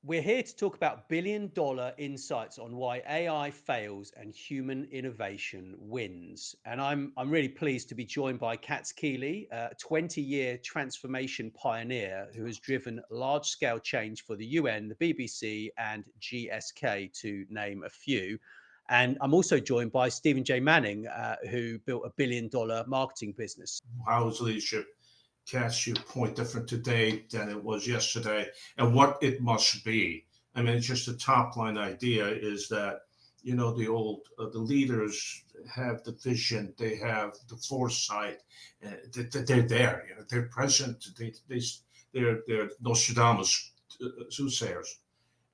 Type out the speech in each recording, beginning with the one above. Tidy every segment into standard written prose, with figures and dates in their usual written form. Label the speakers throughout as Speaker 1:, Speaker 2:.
Speaker 1: We're here to talk about billion-dollar insights on why AI fails and human innovation wins. And I'm really pleased to be joined by Katz Kiely, a 20-year transformation pioneer who has driven large-scale change for the UN, the BBC, and GSK, to name a few. And I'm also joined by Stephen J. Manning, who built a billion-dollar marketing business.
Speaker 2: How's leadership cast your point different today than it was yesterday, and what it must be? I mean, it's just a top line idea is that the leaders have the vision, they have the foresight, they're there, they're present, they're Nostradamus soothsayers,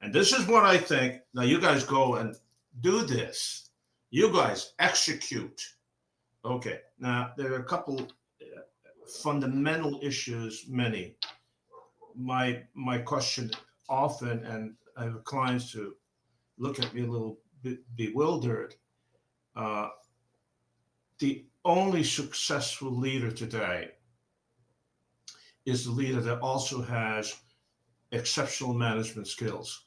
Speaker 2: and this is what I think. Now you guys go and do this. You guys execute. Okay. Now there are a couple fundamental issues, many. My question often, and I have clients who look at me a little bit bewildered. Uh, the only successful leader today is the leader that also has exceptional management skills.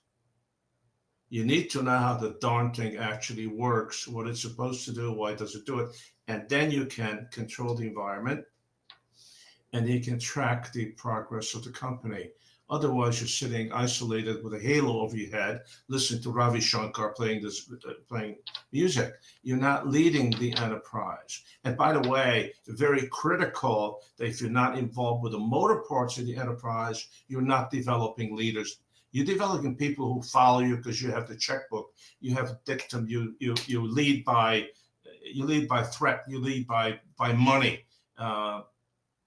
Speaker 2: You need to know how the darn thing actually works, what it's supposed to do, why does it do it, and then you can control the environment and you can track the progress of the company. Otherwise, you're sitting isolated with a halo over your head, listening to Ravi Shankar playing music. You're not leading the enterprise. And by the way, very critical that if you're not involved with the motor parts of the enterprise, you're not developing leaders. You're developing people who follow you because you have the checkbook. You have a dictum. You lead by threat. You lead by money.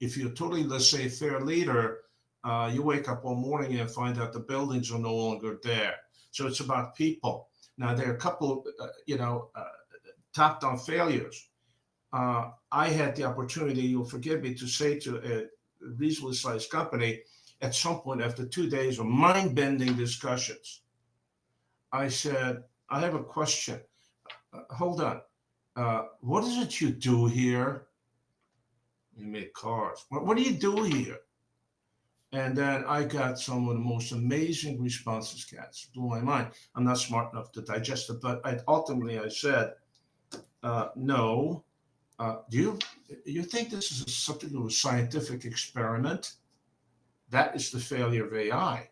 Speaker 2: If you're totally, let's say, a fair leader, you wake up one morning and find out the buildings are no longer there. So it's about people. Now, there are a couple, top-down failures. I had the opportunity, you'll forgive me, to say to a reasonably sized company at some point after 2 days of mind-bending discussions, I said, I have a question. Hold on. What is it you do here? You make cars. What do you do here? And then I got some of the most amazing responses, Katz. Blew my mind. I'm not smart enough to digest it, but I said, no. Do you think this is something of a scientific experiment? That is the failure of AI.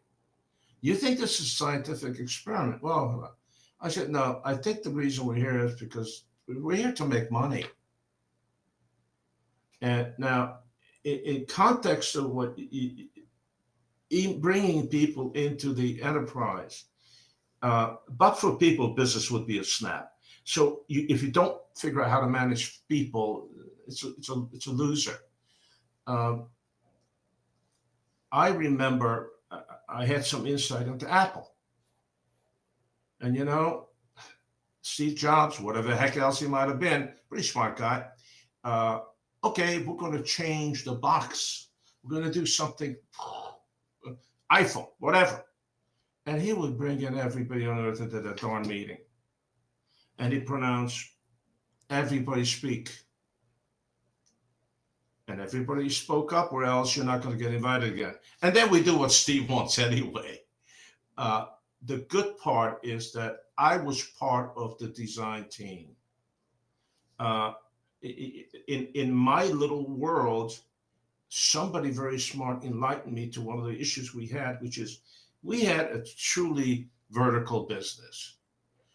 Speaker 2: You think this is a scientific experiment? Well, I said, no, I think the reason we're here is because we're here to make money. And now, in context of what bringing people into the enterprise, but for people, business would be a snap. So if you don't figure out how to manage people, it's a loser. I remember I had some insight into Apple, and Steve Jobs, whatever the heck else he might have been, pretty smart guy. Okay, we're going to change the box. We're going to do something, iPhone, whatever. And he would bring in everybody on earth into the darn meeting. And he pronounced, everybody speak. And everybody spoke up, or else you're not going to get invited again. And then we do what Steve wants anyway. The good part is that I was part of the design team. In my little world, somebody very smart enlightened me to one of the issues we had, which is we had a truly vertical business.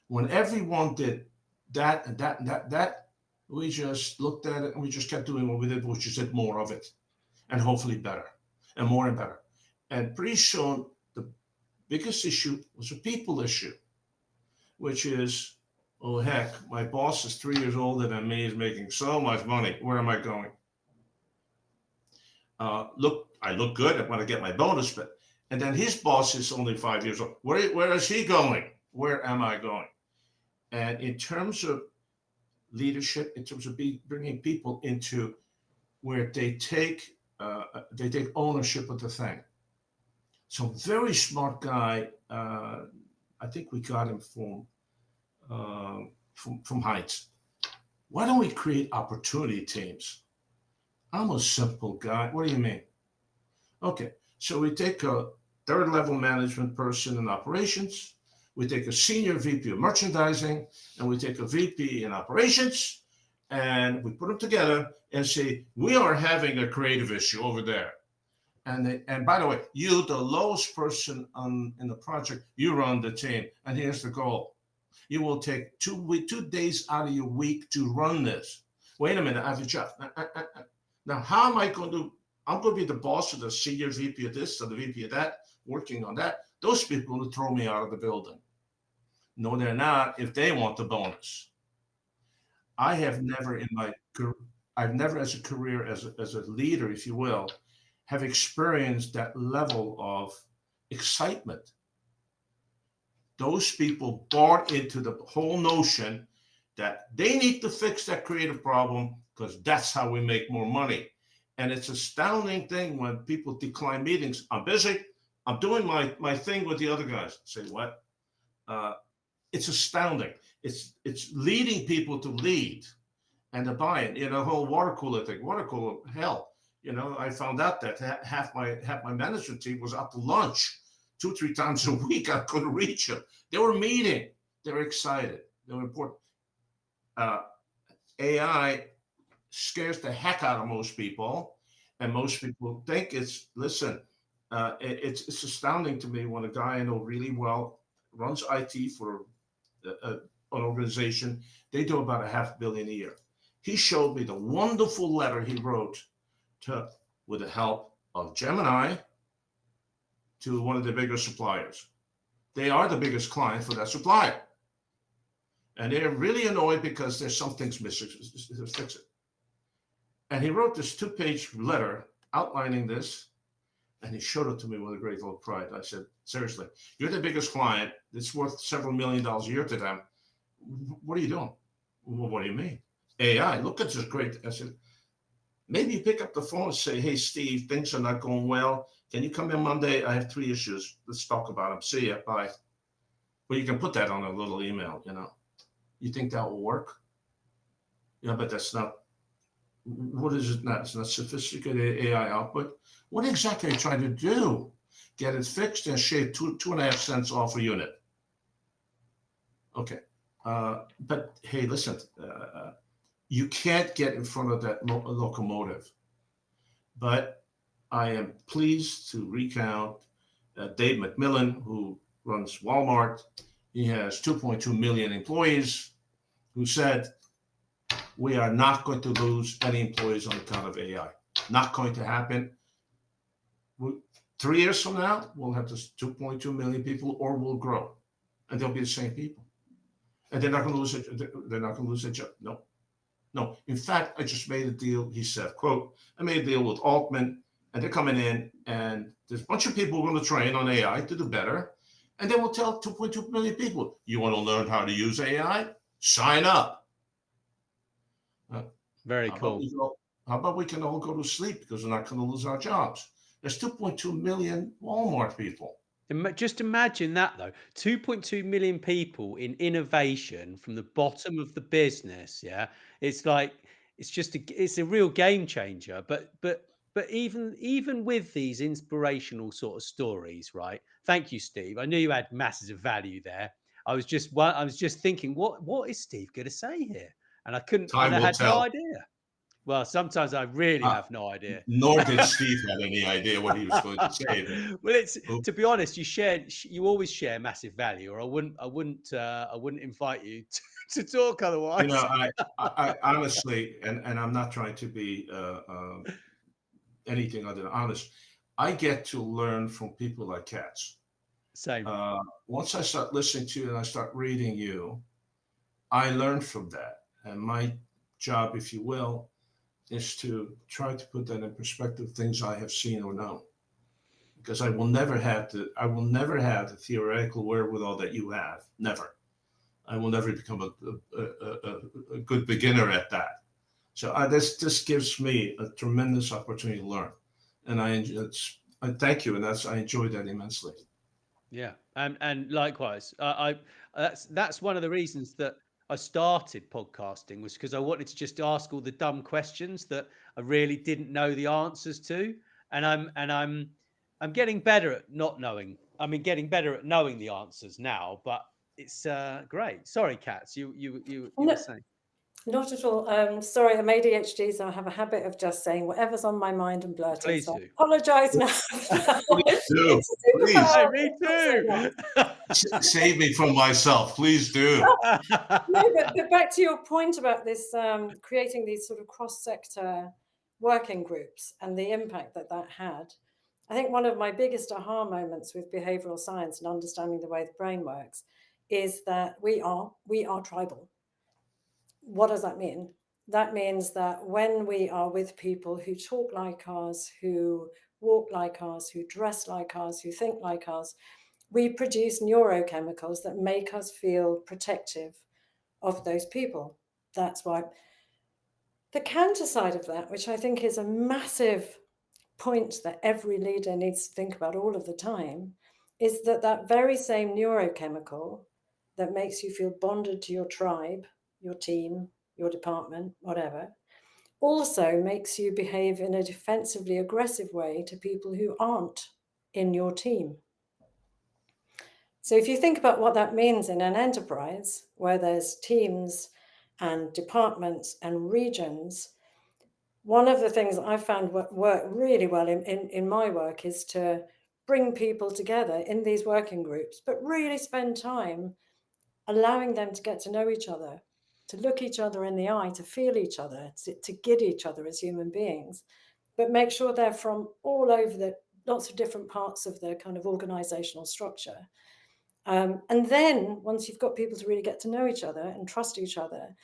Speaker 2: When everyone did that and that and that, we just looked at it and we just kept doing what we did, which is did more of it, and hopefully better, and more and better. And pretty soon, the biggest issue was a people issue, which is, oh, heck, my boss is 3 years older than me, is making so much money. Where am I going? I look good. I want to get my bonus, but and then his boss is only 5 years old. Where is he going? Where am I going? And in terms of leadership, in terms of bringing people into where they take ownership of the thing. So very smart guy. I think we got him from Heights. Why don't we create opportunity teams? I'm a simple guy. What do you mean? Okay, so we take third level management person in operations. We take a senior VP of merchandising, and we take a VP in operations, and we put them together and say, we are having a creative issue over there. And by the way, you, the lowest person in the project, you run the team. And here's the goal. You will take 2 days out of your week to run this. Wait a minute, I have a job. Now, how am I going to, I'm going to be the boss of the senior VP of this or the VP of that, working on that. Those people will throw me out of the building. No, they're not if they want the bonus. I have never I've never as a career, as a leader, if you will, have experienced that level of excitement. Those people bought into the whole notion that they need to fix that creative problem because that's how we make more money. And it's astounding thing when people decline meetings. I'm busy. I'm doing my thing with the other guys. Say what? It's astounding. It's leading people to lead and to buy it. You know, the whole water cooler thing. Water cooler, hell. You know, I found out that half my management team was out to lunch 2-3 times a week. I couldn't reach them. They were meeting. They were excited. They were important. AI scares the heck out of most people, and most people think it's. Listen, it's astounding to me when a guy I know really well runs IT for an organization. They do about $500 million a year. He showed me the wonderful letter he wrote with the help of Gemini to one of the bigger suppliers. They are the biggest client for that supplier. And they're really annoyed because there's some things missing. Fix it. And he wrote this 2-page letter outlining this, and he showed it to me with a great deal of pride. I said, seriously, you're the biggest client. It's worth several $1 million a year to them. What are you doing? Well, what do you mean? AI, look at this great. I said, maybe you pick up the phone and say, hey, Steve, things are not going well. Can you come in Monday? I have 3 issues. Let's talk about them. See ya. Bye. Well, you can put that on a little email, you know. You think that will work? Yeah, but that's not, what is it not? It's not sophisticated AI output. What exactly are you trying to do? Get it fixed and shave 2.5 cents off a unit. Okay. But hey, listen, you can't get in front of that locomotive. But I am pleased to recount Dave McMillan, who runs Walmart. He has 2.2 million employees, who said, we are not going to lose any employees on account of AI. Not going to happen. 3 years from now, we'll have this 2.2 million people, or we'll grow, and they'll be the same people. And they're not going to lose it. They're not going to lose their job. No. In fact, I just made a deal. He said, quote, I made a deal with Altman, and they're coming in, and there's a bunch of people we're going to train on AI to do better. And then we'll tell 2.2 million people, you want to learn how to use AI? Sign up.
Speaker 1: Very cool.
Speaker 2: How about we can all go to sleep because we're not going to lose our jobs? There's 2.2 million Walmart people.
Speaker 1: Just imagine that, though. 2.2 million people in innovation from the bottom of the business. Yeah, it's like it's a real game changer. But even with these inspirational sort of stories, right? Thank you, Steve. I knew you had masses of value there. I was just thinking, what is Steve going to say here? And I had no idea. Well, sometimes I really have no idea.
Speaker 2: Nor did Steve have any idea what he was going to say.
Speaker 1: Well, to be honest, you always share massive value, or I wouldn't invite you to talk otherwise.
Speaker 2: You know, I honestly, and I'm not trying to be anything other than honest. I get to learn from people like Katz.
Speaker 1: Same.
Speaker 2: Once I start listening to you and I start reading you, I learn from that. And my job, if you will, is to try to put that in perspective, things I have seen or known. Because I will never have the theoretical wherewithal that you have. Never. I will never become a good beginner at that. So this gives me a tremendous opportunity to learn, and I thank you, and I enjoyed that immensely.
Speaker 1: Yeah, and likewise, that's one of the reasons that I started podcasting, was because I wanted to just ask all the dumb questions that I really didn't know the answers to, and I'm I'm getting better at not knowing. I mean, getting better at knowing the answers now, but it's great. Sorry, Katz, you were
Speaker 3: No,
Speaker 1: saying.
Speaker 3: not at all. Sorry, I'm ADHD, so I have a habit of just saying whatever's on my mind and blurting.
Speaker 1: Please
Speaker 3: So I
Speaker 1: do.
Speaker 3: apologise now.
Speaker 2: Please do.
Speaker 3: It's a
Speaker 2: Please.
Speaker 1: Hey,
Speaker 3: superpower.
Speaker 1: me
Speaker 3: Not so much.
Speaker 1: too.
Speaker 2: Save me from myself. Please do.
Speaker 3: No, but back to your point about this, creating these sort of cross-sector working groups and the impact that that had. I think one of my biggest aha moments with behavioral science and understanding the way the brain works is that we are tribal. What does that mean? That means that when we are with people who talk like us, who walk like us, who dress like us, who think like us, we produce neurochemicals that make us feel protective of those people. That's why. The counter side of that, which I think is a massive point that every leader needs to think about all of the time, is that that very same neurochemical that makes you feel bonded to your tribe, your team, your department, whatever, also makes you behave in a defensively aggressive way to people who aren't in your team. So if you think about what that means in an enterprise where there's teams and departments and regions, one of the things I've found work really well in my work is to bring people together in these working groups, but really spend time allowing them to get to know each other, to look each other in the eye, to feel each other, to get each other as human beings, but make sure they're from all over the lots of different parts of the kind of organizational structure. And then once you've got people to really get to know each other and trust each other,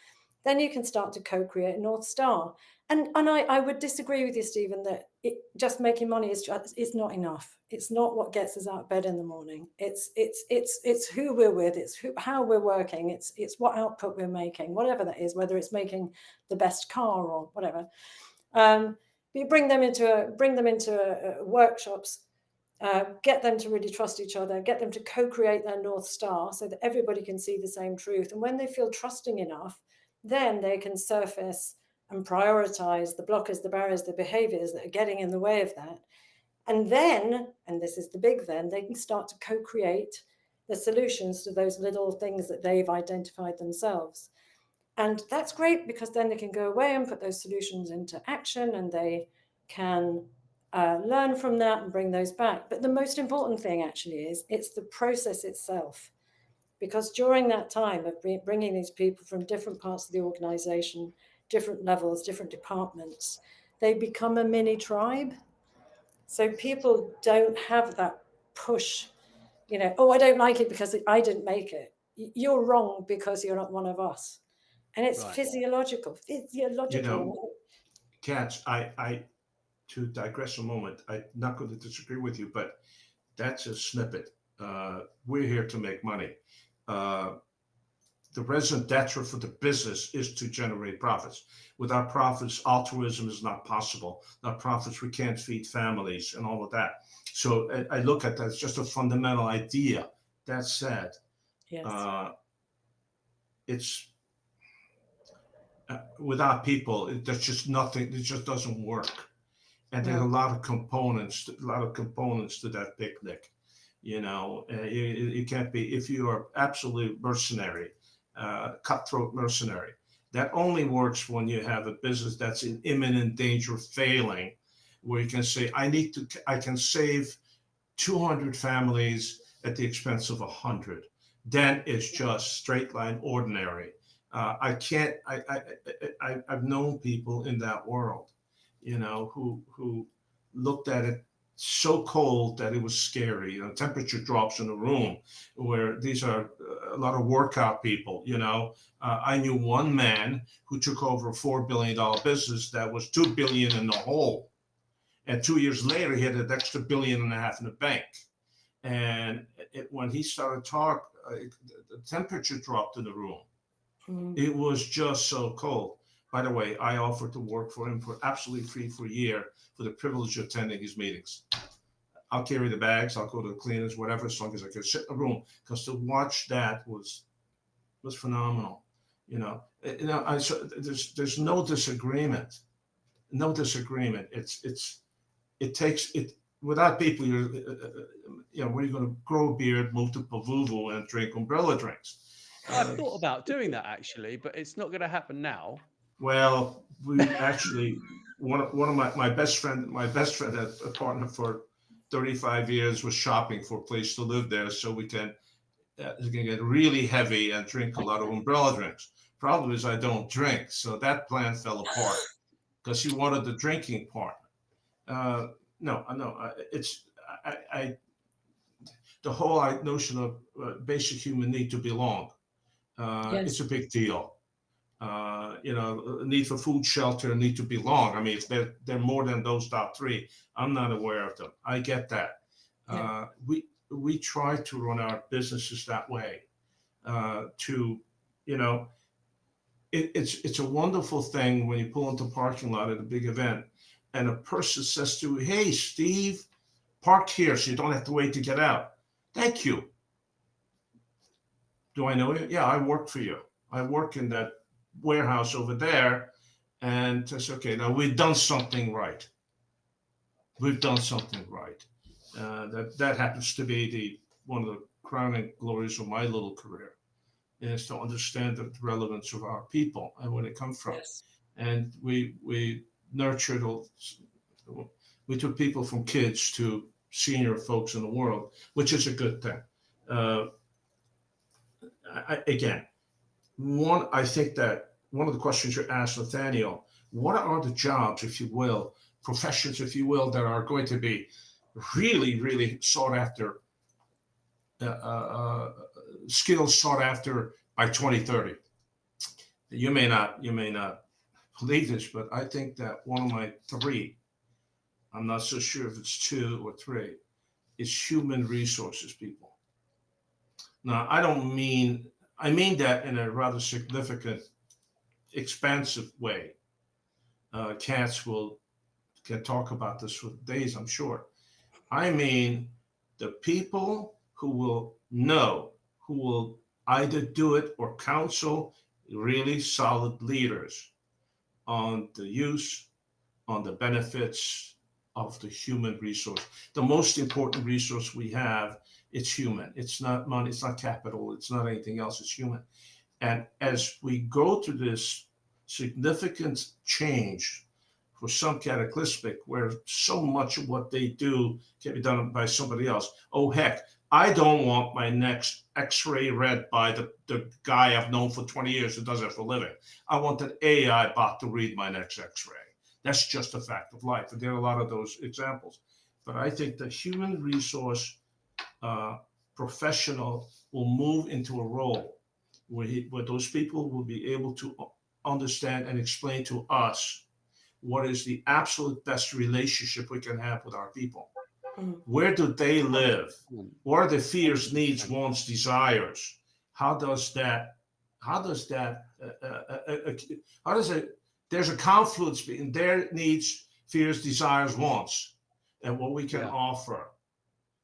Speaker 3: then you can start to co-create a North Star. And I would disagree with you, Stephen, that just making money is not enough. It's not what gets us out of bed in the morning. It's who we're with. It's how we're working. It's what output we're making, whatever that is, whether it's making the best car or whatever. You bring them into workshops. Get them to really trust each other, get them to co-create their North Star so that everybody can see the same truth. And when they feel trusting enough, then they can surface and prioritize the blockers, the barriers, the behaviors that are getting in the way of that. And then, and this is the big then, they can start to co-create the solutions to those little things that they've identified themselves. And that's great because then they can go away and put those solutions into action, and they can learn from that and bring those back. But the most important thing actually is it's the process itself. Because during that time of bringing these people from different parts of the organization, different levels, different departments, they become a mini tribe. So people don't have that push, oh, I don't like it because I didn't make it. You're wrong because you're not one of us. And it's
Speaker 1: Right.
Speaker 3: physiological.
Speaker 2: You know, Katz, I to digress a moment, I'm not going to disagree with you, but that's a snippet. We're here to make money. The resident detriment for the business is to generate profits. Without profits, altruism is not possible. Without profits, we can't feed families and all of that. So I look at that as just a fundamental idea. That said,
Speaker 3: yes.
Speaker 2: It's without people, there's just nothing. It just doesn't work. And there's a lot of components to that picnic. You can't be, if you are absolute mercenary, cutthroat mercenary. That only works when you have a business that's in imminent danger of failing, where you can say, I can save 200 families at the expense of 100. Then it's just straight line ordinary. I've known people in that world, who looked at it so cold that it was scary. Temperature drops in the room where these are a lot of workout people. I knew one man who took over a $4 billion business that was $2 billion in the hole. And 2 years later, he had an extra $1.5 billion in the bank. And when he started talking, the temperature dropped in the room. It was just so cold. By the way, I offered to work for him for absolutely free for a year for the privilege of attending his meetings. I'll carry the bags, I'll go to the cleaners, whatever, as long as I could sit in a room. Because to watch that was phenomenal. There's no disagreement. No disagreement. It takes without people, where you're going to grow a beard, move to Pavuvu, and drink umbrella drinks.
Speaker 1: I've thought about doing that actually, but it's not going to happen now.
Speaker 2: Well, we actually one of my best friend, a partner for 35 years, was shopping for a place to live there, so we can get really heavy and drink a lot of umbrella drinks. Problem is, I don't drink, so that plan fell apart because he wanted the drinking part. It's the whole notion of basic human need to belong.
Speaker 3: Yes.
Speaker 2: It's a big deal. Need for food, shelter, need to belong. I mean, if they're more than those top three, I'm not aware of them. I get that.
Speaker 3: Yeah.
Speaker 2: We try to run our businesses that way. It's a wonderful thing when you pull into a parking lot at a big event, and a person says to you, "Hey, Steve, park here so you don't have to wait to get out." Thank you. Do I know you? Yeah, I work for you. I work in that warehouse over there, and it's okay. Now we've done something right. We've done something right. That happens to be one of the crowning glories of my little career, is to understand the relevance of our people and where they come from.
Speaker 3: Yes.
Speaker 2: And we nurtured. We took people from kids to senior folks in the world, which is a good thing. I think that one of the questions you asked, Nathaniel, what are the jobs, if you will, professions, if you will, that are going to be really, really sought after, skills sought after by 2030? You may not believe this, but I think that one of my three, I'm not so sure if it's two or three, is human resources people. Now, I mean that in a rather significant, expansive way. Katz can talk about this for days, I'm sure. I mean the people who will either do it or counsel really solid leaders on the use, on the benefits of the human resource. The most important resource we have, it's human. It's not money, it's not capital, it's not anything else, it's human. And as we go through this significant change for some cataclysmic, where so much of what they do can be done by somebody else. Oh, heck, I don't want my next x-ray read by the guy I've known for 20 years who does it for a living. I want an AI bot to read my next x-ray. That's just a fact of life. And there are a lot of those examples. But I think the human resource professional will move into a role where those people will be able to understand and explain to us what is the absolute best relationship we can have with our people. Where do they live? What are their fears, needs, wants, desires? There's a confluence between their needs, fears, desires, wants, and what we can offer.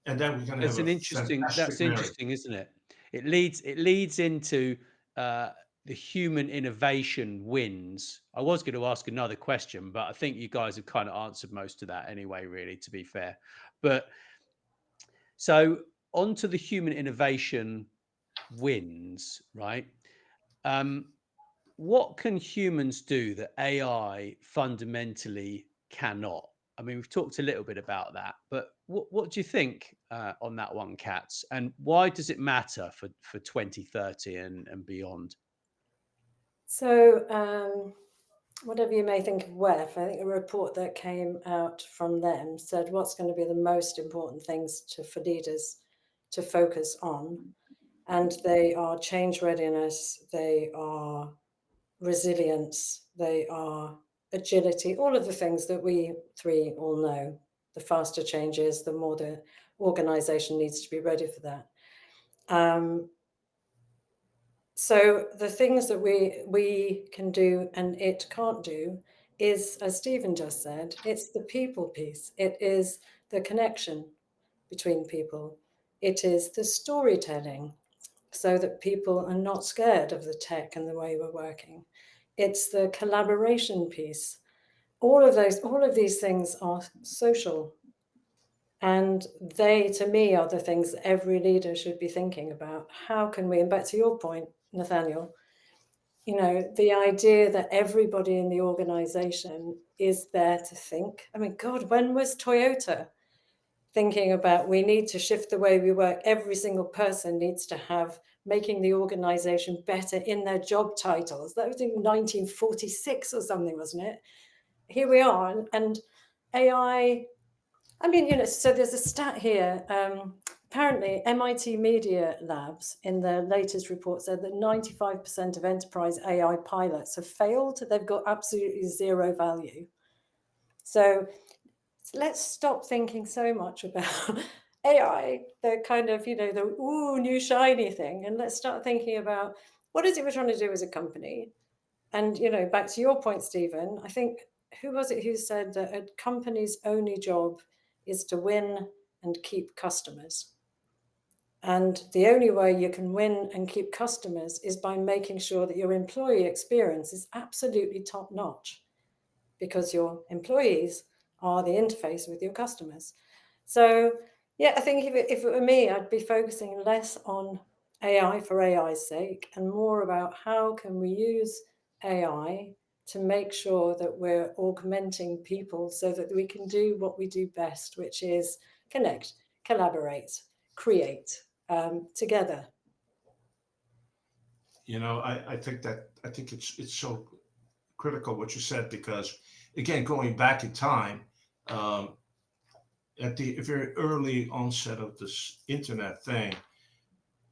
Speaker 2: And then we can have
Speaker 1: that's interesting, isn't it? It leads into the human innovation wins. I was going to ask another question, but I think you guys have kind of answered most of that anyway, really, to be fair. But so onto the human innovation wins, right? What can humans do that AI fundamentally cannot? I mean, we've talked a little bit about that, but what do you think on that one, Katz? And why does it matter for 2030 and beyond?
Speaker 3: So whatever you may think of WEF, I think a report that came out from them said what's going to be the most important things for leaders to focus on. And they are change readiness, they are resilience, they are agility, all of the things that we three all know. The faster change is, the more the organization needs to be ready for that. So the things that we can do and it can't do is, as Stephen just said, it's the people piece. It is the connection between people. It is the storytelling so that people are not scared of the tech and the way we're working. It's the collaboration piece. All of these things are social And they, to me, are the things that every leader should be thinking about. How can we, and back to your point, Nathaniel, the idea that everybody in the organization is there to think. I mean, God, when was Toyota thinking about we need to shift the way we work? Every single person needs to have making the organization better in their job titles. That was in 1946 or something, wasn't it? Here we are. And AI, I mean, so there's a stat here. Apparently, MIT Media Labs in their latest report said that 95% of enterprise AI pilots have failed. They've got absolutely zero value. So let's stop thinking so much about AI, the kind of, the new shiny thing, and let's start thinking about what is it we're trying to do as a company. And, back to your point, Stephen, I think, who was it who said that a company's only job is to win and keep customers? And the only way you can win and keep customers is by making sure that your employee experience is absolutely top notch, because your employees are the interface with your customers. So, yeah, I think if it were me, I'd be focusing less on AI for AI's sake and more about how can we use AI to make sure that we're augmenting people so that we can do what we do best, which is connect, collaborate, create together.
Speaker 2: I think it's so critical what you said, because again, going back in time, at the very early onset of this internet thing,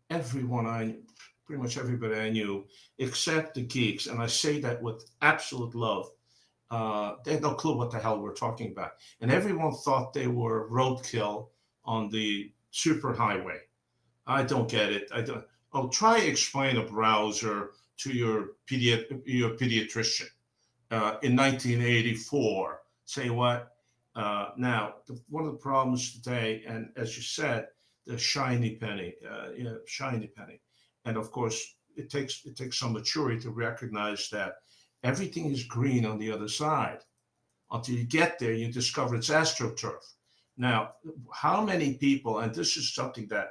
Speaker 2: pretty much everybody I knew, except the geeks, and I say that with absolute love, they had no clue what the hell we're talking about. And everyone thought they were roadkill on the superhighway. I don't get it. I don't. Oh, try explain a browser to your pediatrician in 1984. Say what? Now, one of the problems today, and as you said, the shiny penny, shiny penny, and of course, it takes some maturity to recognize that everything is green on the other side. Until you get there, you discover it's astroturf. Now, how many people, and this is something that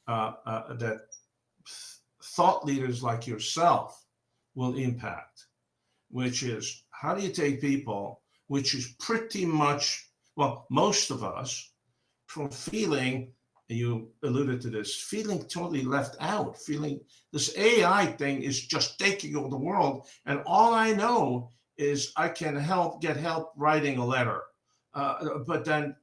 Speaker 2: that thought leaders like yourself will impact, which is how do you take people, which is pretty much, well, most of us, from feeling, you alluded to this, feeling totally left out, feeling this AI thing is just taking over the world. And all I know is I can get help writing a letter. But then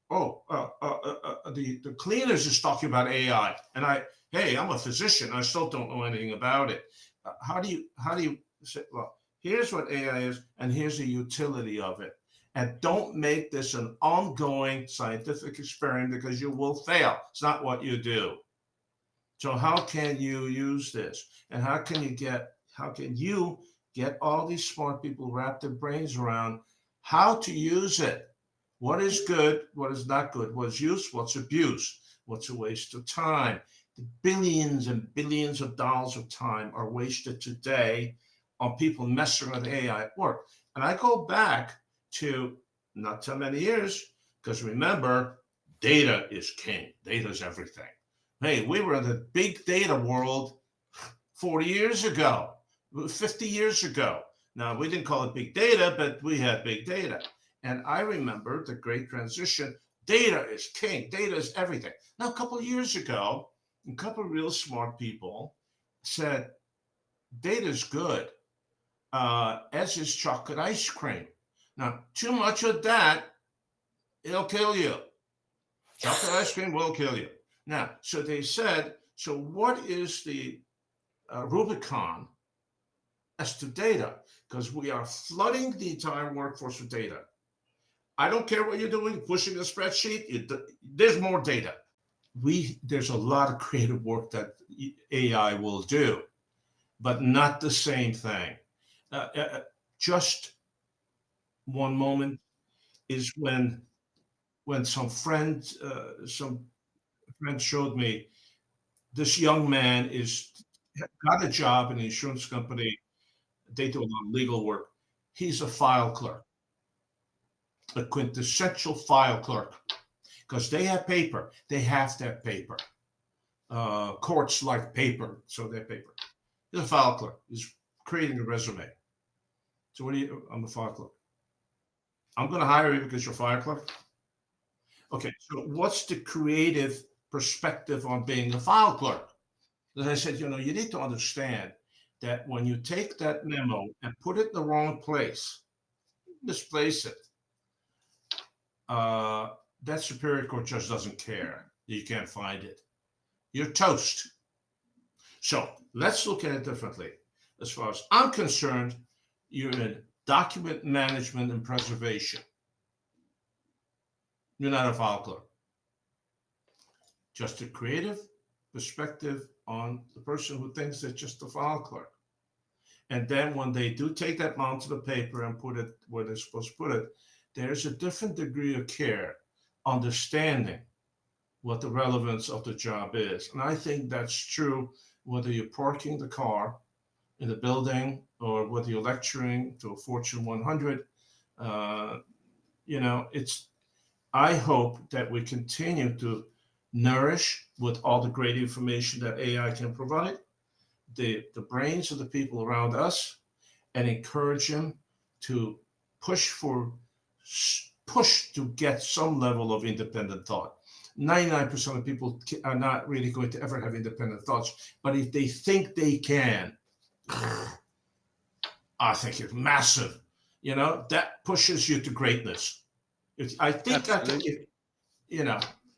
Speaker 2: the cleaners is talking about AI, and hey, I'm a physician, I still don't know anything about it. How do you say, well, here's what AI is, and here's the utility of it, and don't make this an ongoing scientific experiment, because you will fail. It's not what you do. So how can you use this, and how can you get all these smart people wrap their brains around how to use it? What is good? What is not good? What's use? What's abuse? What's a waste of time? The billions and billions of dollars of time are wasted today on people messing with AI at work. And I go back to not so many years, because remember, data is king. Data is everything. Hey, we were in the big data world 40 years ago, 50 years ago. Now, we didn't call it big data, but we had big data. And I remember the great transition. Data is king. Data is everything. Now, a couple of years ago, a couple of real smart people said, data is good, as is chocolate ice cream. Now, too much of that, it'll kill you. Chocolate ice cream will kill you. Now, so they said, so what is the Rubicon as to data? Because we are flooding the entire workforce with data. I don't care what you're doing, pushing a spreadsheet, there's more data. There's a lot of creative work that AI will do, but not the same thing. Just one moment is when some friend showed me this young man got a job in an insurance company. They do a lot of legal work. He's a file clerk. a quintessential file clerk, because they have paper. They have to have paper. Courts like paper, so they're paper. He's a file clerk. He's creating a resume. So what do you? I'm a file clerk. I'm going to hire you because you're a file clerk. Okay. So what's the creative perspective on being a file clerk? As I said, you need to understand that when you take that memo and put it in the wrong place, misplace it, that superior court judge doesn't care. You can't find it. You're toast. So let's look at it differently. As far as I'm concerned, you're in document management and preservation. You're not a file clerk. Just a creative perspective on the person who thinks they're just a file clerk. And then when they do take that onto the paper and put it where they're supposed to put it, there's a different degree of care, understanding what the relevance of the job is. And I think that's true whether you're parking the car in the building or whether you're lecturing to a Fortune 100. I hope that we continue to nourish with all the great information that AI can provide the brains of the people around us and encourage them to push to get some level of independent thought. 99% of people are not really going to ever have independent thoughts, but if they think they can, I think it's massive. That pushes you to greatness. I think
Speaker 1: Absolutely.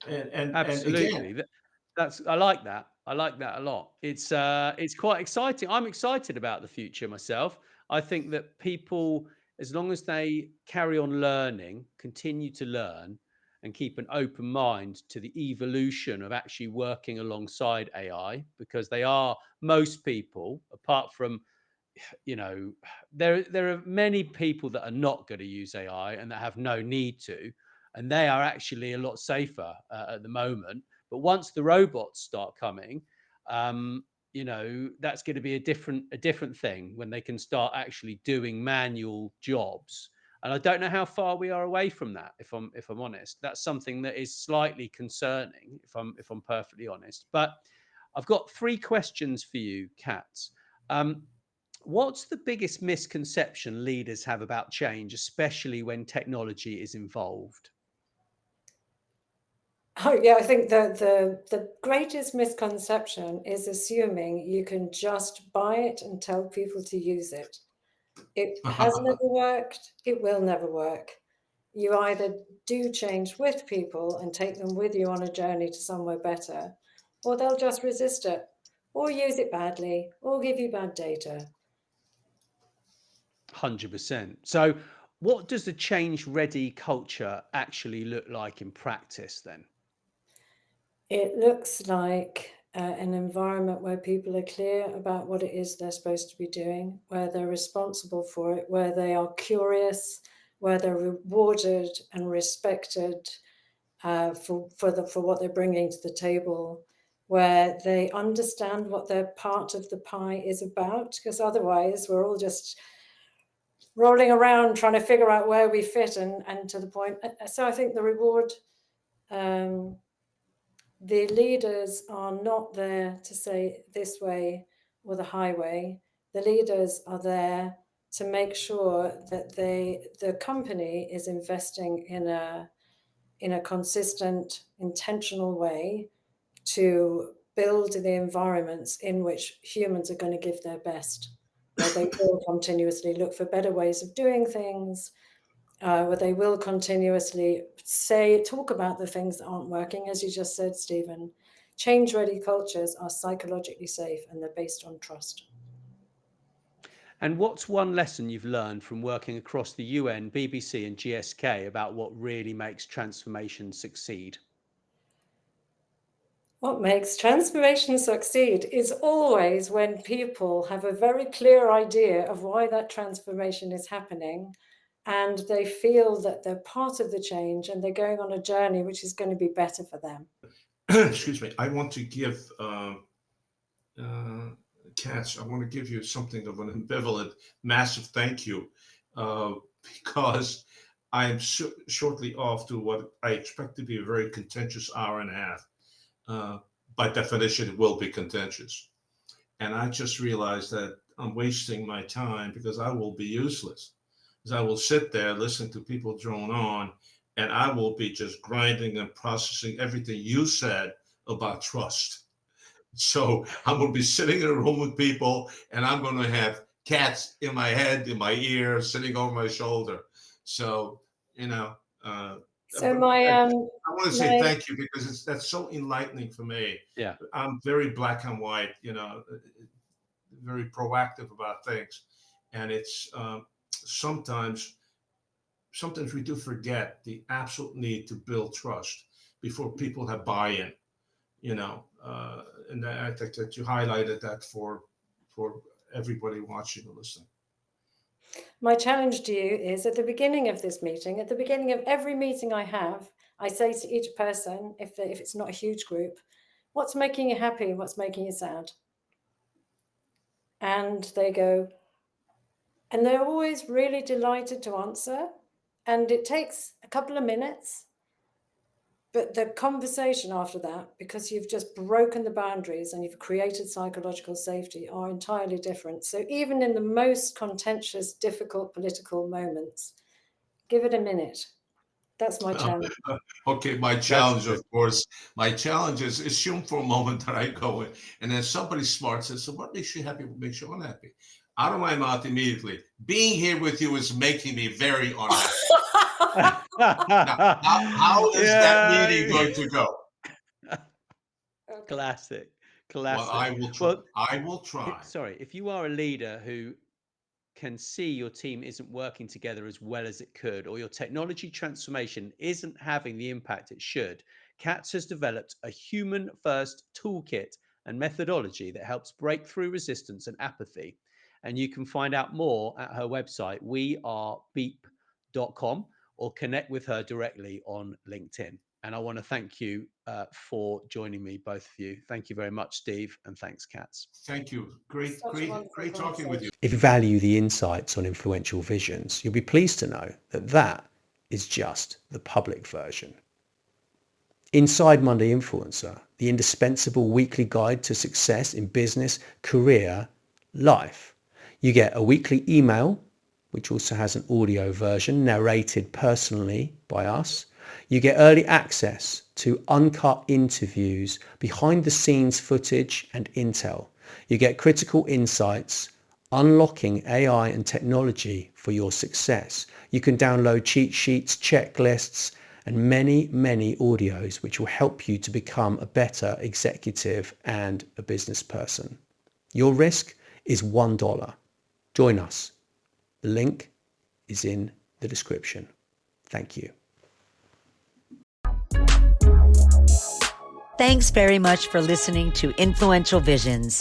Speaker 2: and
Speaker 1: Absolutely.
Speaker 2: again,
Speaker 1: I like that. I like that a lot. It's quite exciting. I'm excited about the future myself. I think that people, as long as they carry on learning, continue to learn, and keep an open mind to the evolution of actually working alongside AI, because most people, apart from there are many people that are not going to use AI and that have no need to, and they are actually a lot safer at the moment. But once the robots start coming, that's going to be a different thing when they can start actually doing manual jobs. And I don't know how far we are away from that. If I'm honest, that's something that is slightly concerning. If I'm perfectly honest, but I've got 3 questions for you, Katz. What's the biggest misconception leaders have about change, especially when technology is involved?
Speaker 3: Oh yeah, I think that the greatest misconception is assuming you can just buy it and tell people to use it. It has never worked. It will never work. You either do change with people and take them with you on a journey to somewhere better, or they'll just resist it, or use it badly, or give you bad data.
Speaker 1: 100%. So, what does the change-ready culture actually look like in practice then?
Speaker 3: It looks like an environment where people are clear about what it is they're supposed to be doing, where they're responsible for it, where they are curious, where they're rewarded and respected for what they're bringing to the table, where they understand what their part of the pie is about, because otherwise we're all just rolling around trying to figure out where we fit and to the point. So I think the reward, the leaders are not there to say this way or the highway. The leaders are there to make sure that the company is investing in a consistent, intentional way to build the environments in which humans are going to give their best, where they will continuously look for better ways of doing things, where they will continuously talk about the things that aren't working. As you just said, Stephen, change-ready cultures are psychologically safe and they're based on trust.
Speaker 1: And what's one lesson you've learned from working across the UN, BBC, and GSK about what really makes transformation succeed?
Speaker 3: What makes transformation succeed is always when people have a very clear idea of why that transformation is happening, and they feel that they're part of the change and they're going on a journey which is going to be better for them.
Speaker 2: Excuse me. I want to give Katz, I want to give you something of an ambivalent, massive thank you because I am shortly off to what I expect to be a very contentious hour and a half. By definition, it will be contentious. And I just realized that I'm wasting my time because I will be useless. Because I will sit there listening to people drone on, and I will be just grinding and processing everything you said about trust. So I'm going to be sitting in a room with people, and I'm going to have cats in my head, in my ear, sitting over my shoulder. So,
Speaker 3: So
Speaker 2: I want to say thank you because that's so enlightening for me.
Speaker 1: Yeah.
Speaker 2: I'm very black and white, very proactive about things, and it's sometimes we do forget the absolute need to build trust before people have buy-in. And I think that you highlighted that for everybody watching or listening.
Speaker 3: My challenge to you is at the beginning of this meeting, at the beginning of every meeting I have, I say to each person, if it's not a huge group, what's making you happy? What's making you sad? And they go, and they're always really delighted to answer. And it takes a couple of minutes, but the conversation after that, because you've just broken the boundaries and you've created psychological safety, are entirely different. So even in the most contentious, difficult political moments, give it a minute. That's my challenge.
Speaker 2: Okay, my challenge, of course, is assume for a moment that I go in, and then somebody smart says, "So what makes you happy? What makes you unhappy?" Out of my mouth immediately. Being here with you is making me very unhappy. Now, how is that meeting going to go?
Speaker 1: Classic.
Speaker 2: Well, I will try. I will try.
Speaker 1: Sorry, if you are a leader who can see your team isn't working together as well as it could, or your technology transformation isn't having the impact it should, Katz has developed a human-first toolkit and methodology that helps break through resistance and apathy. And you can find out more at her website, wearebeep.com, or connect with her directly on LinkedIn. And I want to thank you for joining me, both of you. Thank you very much, Steve, and thanks, Katz.
Speaker 2: Thank you. Great talking with you.
Speaker 1: If you value the insights on influential visions, you'll be pleased to know that that is just the public version. Inside Monday Influencer, the indispensable weekly guide to success in business, career, life. You get a weekly email, which also has an audio version narrated personally by us. You get early access to uncut interviews, behind the scenes footage and intel. You get critical insights, unlocking AI and technology for your success. You can download cheat sheets, checklists, and many, many audios which will help you to become a better executive and a business person. Your risk is $1. Join us. The link is in the description. Thank you.
Speaker 4: Thanks very much for listening to Influential Visions.